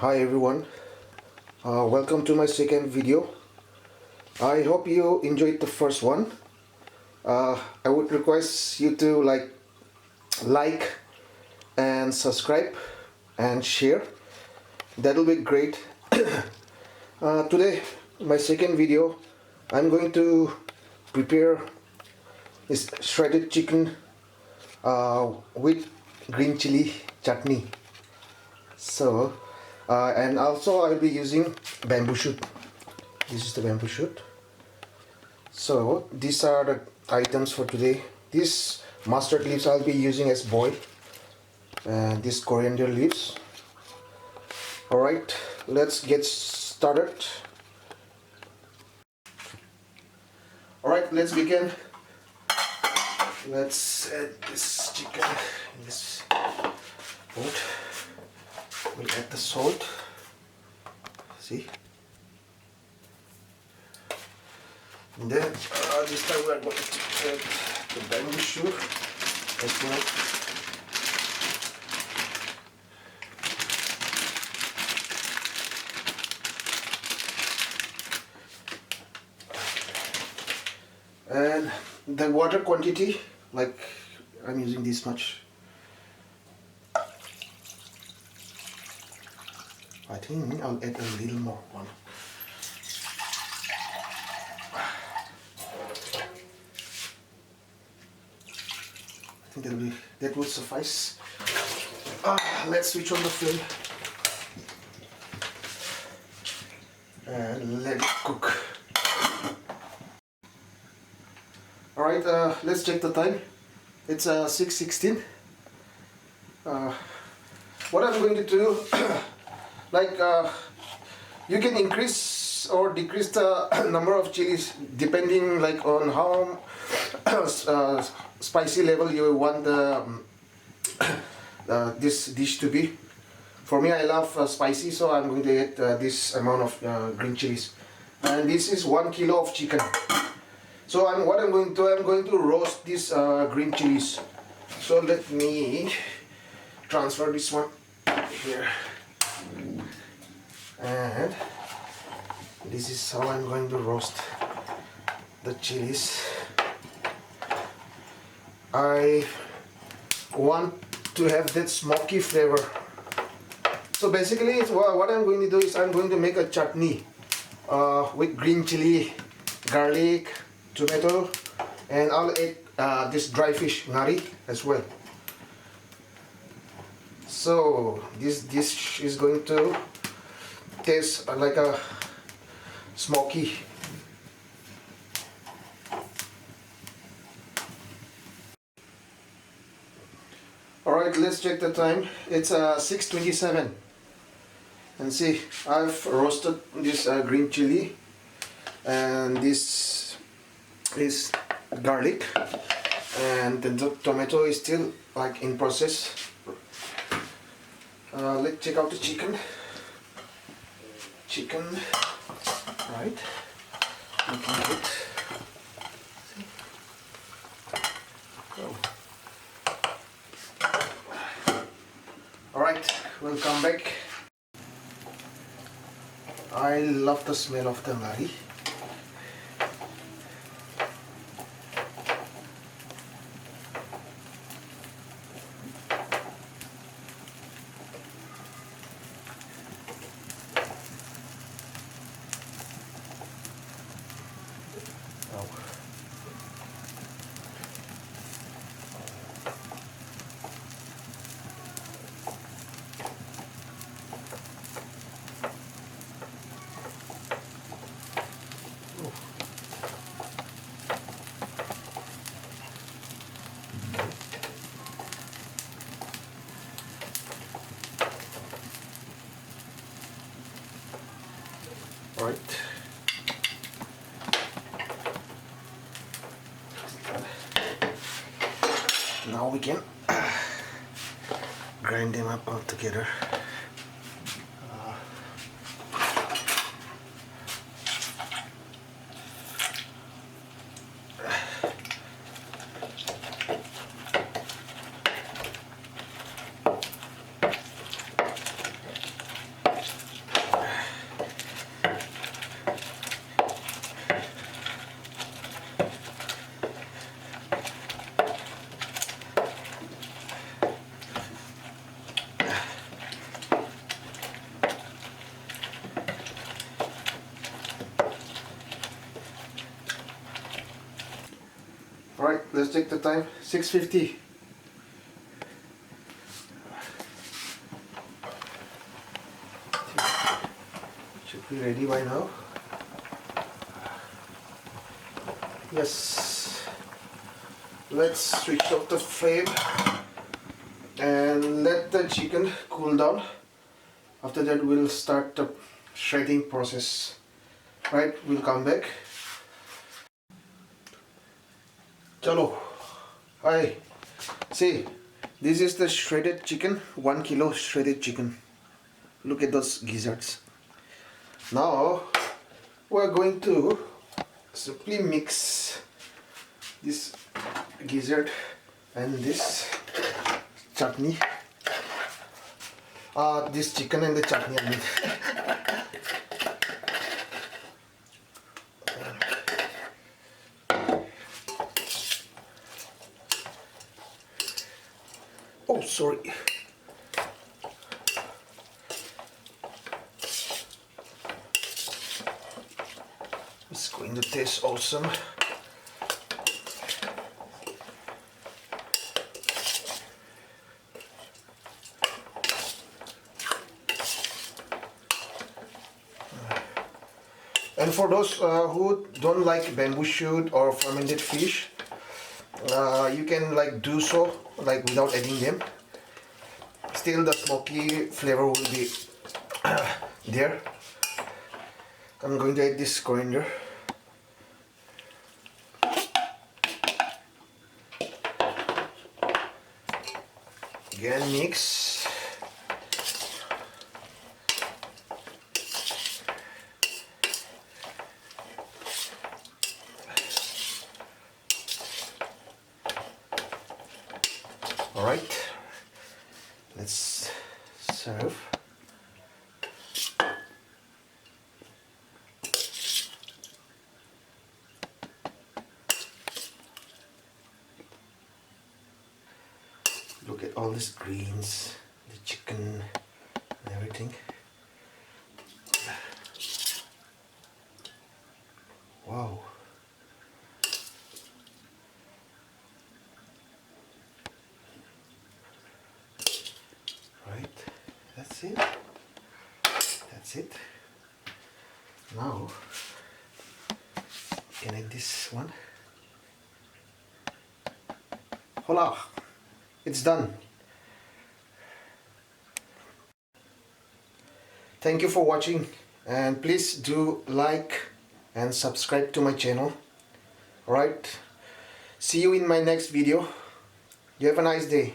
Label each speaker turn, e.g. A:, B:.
A: Hi everyone, welcome to my second video. I hope you enjoyed the first one. I would request you to like and subscribe and share. That'll be great. Today, my second video, I'm going to prepare this shredded chicken with green chili chutney. So, and also I'll be using bamboo shoot. This is the bamboo shoot. So these are the items for today. These mustard leaves I'll be using as boil, and these coriander leaves. Alright, let's get started. Alright, let's begin. Let's add this chicken in this pot. We'll add the salt. See? And then this time we are going to add the bamboo shoot as well. And the water quantity, like I'm using this much. I think I'll add a little more one. I think that will suffice. Let's switch on the flame and let it cook. Alright, let's check the time. It's 6:16. What I'm going to do, you can increase or decrease the number of chilies depending on how spicy level you want this dish to be. For me, I love spicy, so I'm going to add this amount of green chilies. And this is 1 kilo of chicken. So what I'm going to do, I'm going to roast these green chilies. So let me transfer this one here. And this is how I'm going to roast the chilies. I want to have that smoky flavor. So basically what I'm going to do is I'm going to make a chutney with green chili, garlic, tomato, and I'll add this dry fish ngari as well. So this dish is going to taste like a smoky. Alright, let's check the time. It's 6:27. And see, I've roasted this green chili, and this is garlic, and the tomato is still in process. Let's check out the chicken. Right, looking good. Alright, we'll come back. I love the smell of the ngari. Alright. Now we can grind them up all together. Alright, let's check the time. 6:50. Should be ready by now. Yes. Let's switch off the flame and let the chicken cool down. After that we'll start the shredding process. Right, we'll come back. Chalo. Hi. See, this is the shredded chicken, 1 kilo shredded chicken. Look at those gizzards. Now we're going to simply mix this gizzard and this chutney. This chicken and the chutney, I mean. Oh, sorry. It's going to taste awesome. And for those who don't like bamboo shoot or fermented fish, you can like do so like without adding them. Still the smoky flavor will be there. I'm going to add this coriander. Again mix. Alright, let's serve. Look at all these greens, the chicken and everything. Wow. Right, that's it. That's it. Now, can I add this one? Voila! It's done. Thank you for watching, and please do like and subscribe to my channel. Alright, see you in my next video. You have a nice day.